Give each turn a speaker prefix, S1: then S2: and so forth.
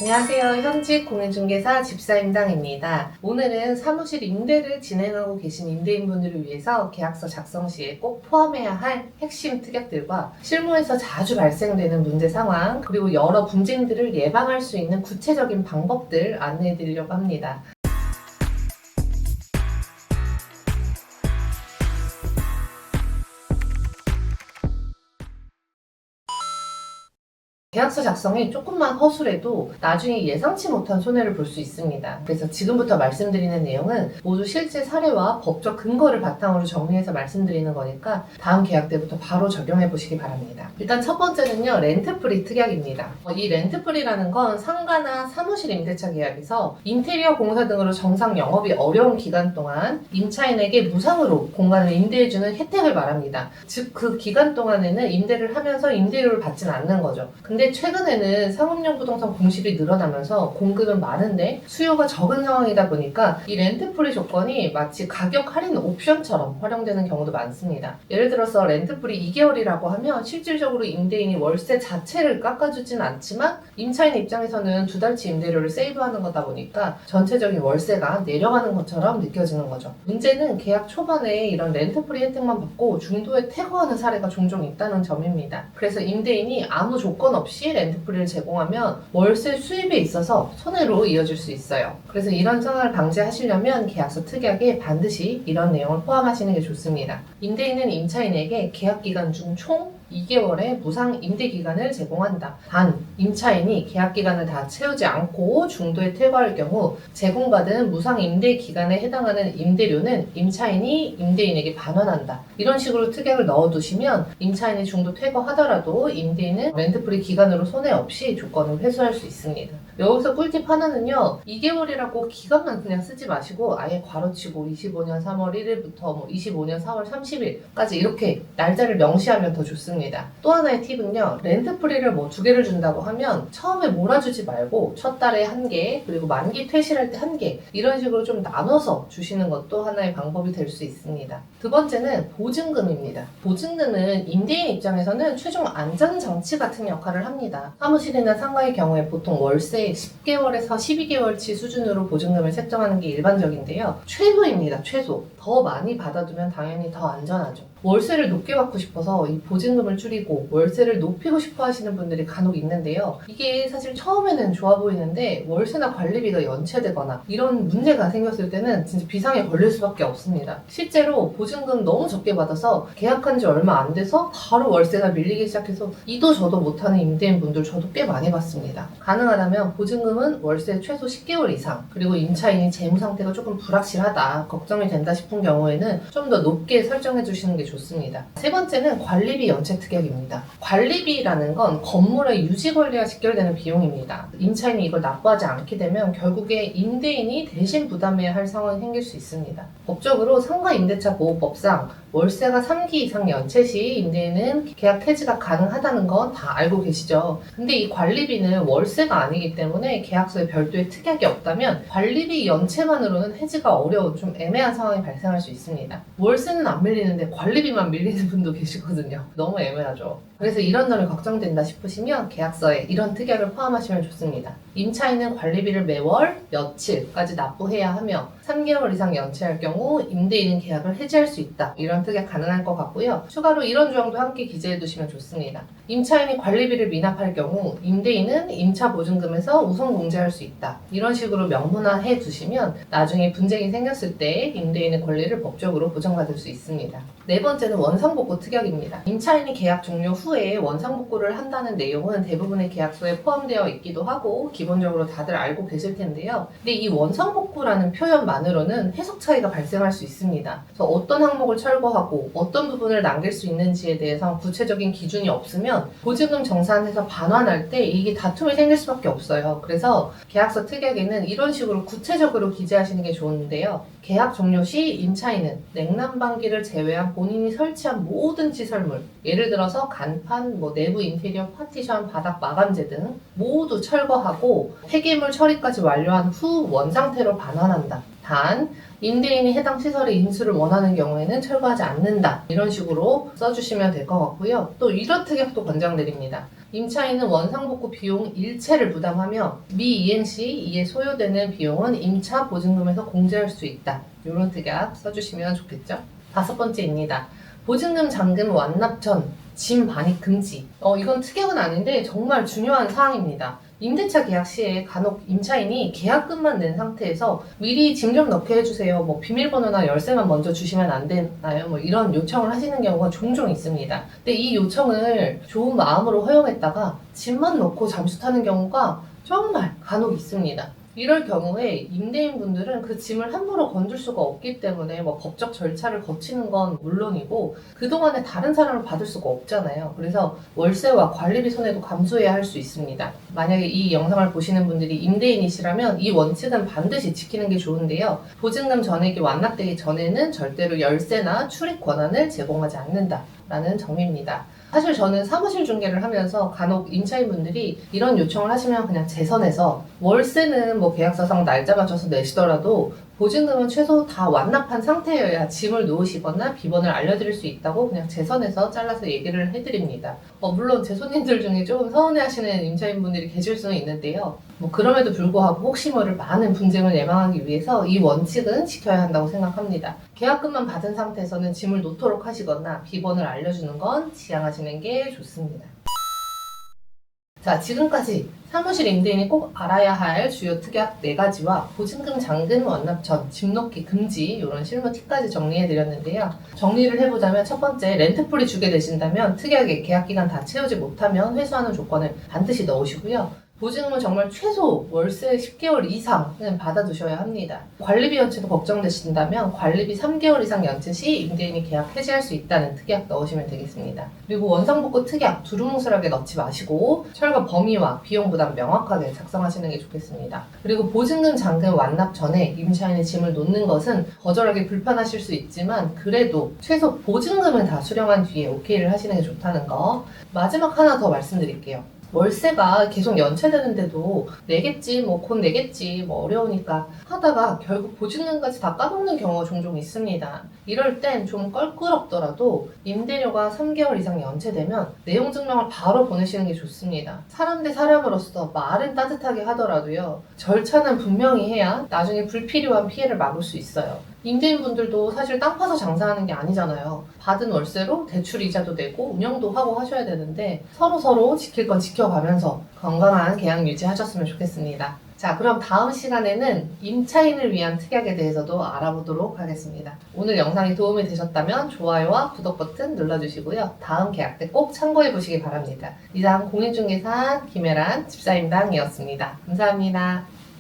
S1: 안녕하세요. 현직 공인중개사 집사임당입니다. 오늘은 사무실 임대를 진행하고 계신 임대인분들을 위해서 계약서 작성 시에 꼭 포함해야 할 핵심 특약들과 실무에서 자주 발생되는 문제 상황, 그리고 여러 분쟁들을 예방할 수 있는 구체적인 방법들 안내해 드리려고 합니다. 계약서 작성이 조금만 허술해도 나중에 예상치 못한 손해를 볼 수 있습니다. 그래서 지금부터 말씀드리는 내용은 모두 실제 사례와 법적 근거를 바탕으로 정리해서 말씀드리는 거니까 다음 계약 때부터 바로 적용해 보시기 바랍니다. 일단 첫 번째는요, 렌트프리 특약입니다. 이 렌트프리라는 건 상가나 사무실 임대차 계약에서 인테리어 공사 등으로 정상 영업이 어려운 기간 동안 임차인에게 무상으로 공간을 임대해주는 혜택을 말합니다. 즉 그 기간 동안에는 임대를 하면서 임대료를 받지는 않는 거죠. 근데 최근에는 상업용 부동산 공실이 늘어나면서 공급은 많은데 수요가 적은 상황이다 보니까 이 렌트프리 조건이 마치 가격 할인 옵션처럼 활용되는 경우도 많습니다. 예를 들어서 렌트프리 2개월이라고 하면 실질적으로 임대인이 월세 자체를 깎아주진 않지만 임차인 입장에서는 2달치 임대료를 세이브하는 거다 보니까 전체적인 월세가 내려가는 것처럼 느껴지는 거죠. 문제는 계약 초반에 이런 렌트프리 혜택만 받고 중도에 퇴거하는 사례가 종종 있다는 점입니다. 그래서 임대인이 아무 조건 없이 렌트프리를 제공하면 월세 수입에 있어서 손해로 이어질 수 있어요. 그래서 이런 상황을 방지하시려면 계약서 특약에 반드시 이런 내용을 포함하시는 게 좋습니다. 임대인은 임차인에게 계약 기간 중 총 2개월의 무상 임대 기간을 제공한다. 단, 임차인이 계약 기간을 다 채우지 않고 중도에 퇴거할 경우 제공받은 무상 임대 기간에 해당하는 임대료는 임차인이 임대인에게 반환한다. 이런 식으로 특약을 넣어두시면 임차인이 중도 퇴거하더라도 임대인은 렌트프리 기간으로 손해 없이 조건을 회수할 수 있습니다. 여기서 꿀팁 하나는요, 2개월이라고 기간만 그냥 쓰지 마시고 아예 괄호치고 25년 3월 1일부터 25년 4월 30일까지 이렇게 날짜를 명시하면 더 좋습니다. 또 하나의 팁은요, 렌트프리를 2개를 준다고 하면 처음에 몰아주지 말고 첫 달에 1개, 그리고 만기 퇴실할 때 1개, 이런 식으로 좀 나눠서 주시는 것도 하나의 방법이 될 수 있습니다. 두 번째는 보증금입니다. 보증금은 임대인 입장에서는 최종 안전장치 같은 역할을 합니다. 사무실이나 상가의 경우에 보통 월세 10개월에서 12개월치 수준으로 보증금을 책정하는 게 일반적인데요. 최소입니다. 최소. 더 많이 받아두면 당연히 더 안전하죠. 월세를 높게 받고 싶어서 이 보증금을 줄이고 월세를 높이고 싶어 하시는 분들이 간혹 있는데요. 이게 사실 처음에는 좋아 보이는데 월세나 관리비가 연체되거나 이런 문제가 생겼을 때는 진짜 비상에 걸릴 수밖에 없습니다. 실제로 보증금 너무 적게 받아서 계약한 지 얼마 안 돼서 바로 월세가 밀리기 시작해서 이도 저도 못하는 임대인 분들 저도 꽤 많이 봤습니다. 가능하다면 보증금은 월세 최소 10개월 이상, 그리고 임차인이 재무 상태가 조금 불확실하다, 걱정이 된다 싶은 경우에는 좀 더 높게 설정해 주시는 게 좋습니다. 세 번째는 관리비 연체 특약입니다. 관리비라는 건 건물의 유지 관리와 직결되는 비용입니다. 임차인이 이걸 납부하지 않게 되면 결국에 임대인이 대신 부담해야 할 상황이 생길 수 있습니다. 법적으로 상가임대차보호법상 월세가 3기 이상 연체 시 임대인은 계약 해지가 가능하다는 건 다 알고 계시죠? 근데 이 관리비는 월세가 아니기 때문에 계약서에 별도의 특약이 없다면 관리비 연체만으로는 해지가 어려운 좀 애매한 상황이 발생할 수 있습니다. 월세는 안 밀리는데 관리비만 밀리는 분도 계시거든요. 너무 애매하죠. 그래서 이런 점이 걱정된다 싶으시면 계약서에 이런 특약을 포함하시면 좋습니다. 임차인은 관리비를 매월 며칠까지 납부해야 하며 3개월 이상 연체할 경우 임대인은 계약을 해지할 수 있다. 이런 특약 가능할 것 같고요. 추가로 이런 조항도 함께 기재해 두시면 좋습니다. 임차인이 관리비를 미납할 경우 임대인은 임차 보증금에서 우선 공제할 수 있다. 이런 식으로 명문화해 두시면 나중에 분쟁이 생겼을 때 임대인의 권리를 법적으로 보장받을 수 있습니다. 네 번째는 원상복구 특약입니다. 임차인이 계약 종료 후에 원상복구를 한다는 내용은 대부분의 계약서에 포함되어 있기도 하고 기본적으로 다들 알고 계실 텐데요. 근데 이 원상복구라는 표현만으로는 해석 차이가 발생할 수 있습니다. 그래서 어떤 항목을 철거하고 어떤 부분을 남길 수 있는지에 대해서 구체적인 기준이 없으면 보증금 정산해서 반환할 때 이게 다툼이 생길 수밖에 없어요. 그래서 계약서 특약에는 이런 식으로 구체적으로 기재하시는 게 좋은데요. 계약 종료 시 임차인은 냉난방기를 제외한 본인이 설치한 모든 시설물, 예를 들어서 간판, 내부 인테리어 파티션, 바닥 마감재 등 모두 철거하고 폐기물 처리까지 완료한 후 원상태로 반환한다. 단 임대인이 해당 시설의 인수를 원하는 경우에는 철거하지 않는다. 이런 식으로 써주시면 될 것 같고요. 또 이런 특약도 권장드립니다. 임차인은 원상복구 비용 일체를 부담하며 미이행 시 이에 소요되는 비용은 임차 보증금에서 공제할 수 있다. 이런 특약 써주시면 좋겠죠. 5번째입니다. 보증금 잔금 완납 전 짐 반입 금지. 이건 특약은 아닌데 정말 중요한 사항입니다. 임대차 계약 시에 간혹 임차인이 계약금만 낸 상태에서 미리 짐 좀 넣게 해주세요. 뭐 비밀번호나 열쇠만 먼저 주시면 안 되나요? 뭐 이런 요청을 하시는 경우가 종종 있습니다. 근데 이 요청을 좋은 마음으로 허용했다가 짐만 넣고 잠수 타는 경우가 정말 간혹 있습니다. 이럴 경우에 임대인분들은 그 짐을 함부로 건들 수가 없기 때문에 뭐 법적 절차를 거치는 건 물론이고 그동안에 다른 사람을 받을 수가 없잖아요. 그래서 월세와 관리비 손해도 감수해야 할 수 있습니다. 만약에 이 영상을 보시는 분들이 임대인이시라면 이 원칙은 반드시 지키는 게 좋은데요. 보증금 전액이 완납되기 전에는 절대로 열세나 출입 권한을 제공하지 않는다라는 점입니다. 사실 저는 사무실 중개를 하면서 간혹 임차인분들이 이런 요청을 하시면 그냥 재선에서 월세는 뭐 계약서상 날짜 맞춰서 내시더라도 보증금은 최소 다 완납한 상태여야 짐을 놓으시거나 비번을 알려드릴 수 있다고 그냥 재선에서 잘라서 얘기를 해드립니다. 물론 제 손님들 중에 조금 서운해하시는 임차인분들이 계실 수는 있는데요. 그럼에도 불구하고 혹시 모를 많은 분쟁을 예방하기 위해서 이 원칙은 지켜야 한다고 생각합니다. 계약금만 받은 상태에서는 짐을 놓도록 하시거나 비번을 알려주는 건 지양하시는 게 좋습니다. 자, 지금까지 사무실 임대인이 꼭 알아야 할 주요 특약 4가지와 보증금 잔금 완납 전 짐 놓기 금지 이런 실무 팁까지 정리해드렸는데요. 정리를 해보자면 첫 번째, 렌트풀이 주게 되신다면 특약의 계약기간 다 채우지 못하면 회수하는 조건을 반드시 넣으시고요. 보증금은 정말 최소 월세 10개월 이상은 받아두셔야 합니다. 관리비 연체도 걱정되신다면 관리비 3개월 이상 연체 시 임대인이 계약 해지할 수 있다는 특약 넣으시면 되겠습니다. 그리고 원상복구 특약 두루뭉술하게 넣지 마시고 철거 범위와 비용 부담 명확하게 작성하시는 게 좋겠습니다. 그리고 보증금 잔금 완납 전에 임차인의 짐을 놓는 것은 거절하기 불편하실 수 있지만 그래도 최소 보증금을 다 수령한 뒤에 오케이를 하시는 게 좋다는 거. 마지막 하나 더 말씀드릴게요. 월세가 계속 연체되는데도 내겠지, 곧 내겠지, 어려우니까 하다가 결국 보증금까지 다 까먹는 경우가 종종 있습니다. 이럴 땐 좀 껄끄럽더라도 임대료가 3개월 이상 연체되면 내용 증명을 바로 보내시는 게 좋습니다. 사람 대 사람으로서 말은 따뜻하게 하더라도요. 절차는 분명히 해야 나중에 불필요한 피해를 막을 수 있어요. 임대인분들도 사실 땅 파서 장사하는 게 아니잖아요. 받은 월세로 대출 이자도 내고 운영도 하고 하셔야 되는데 서로 지킬 건 지켜가면서 건강한 계약 유지하셨으면 좋겠습니다. 자, 그럼 다음 시간에는 임차인을 위한 특약에 대해서도 알아보도록 하겠습니다. 오늘 영상이 도움이 되셨다면 좋아요와 구독 버튼 눌러주시고요. 다음 계약 때 꼭 참고해 보시기 바랍니다. 이상 공인중개사 김혜란 집사임당이었습니다. 감사합니다.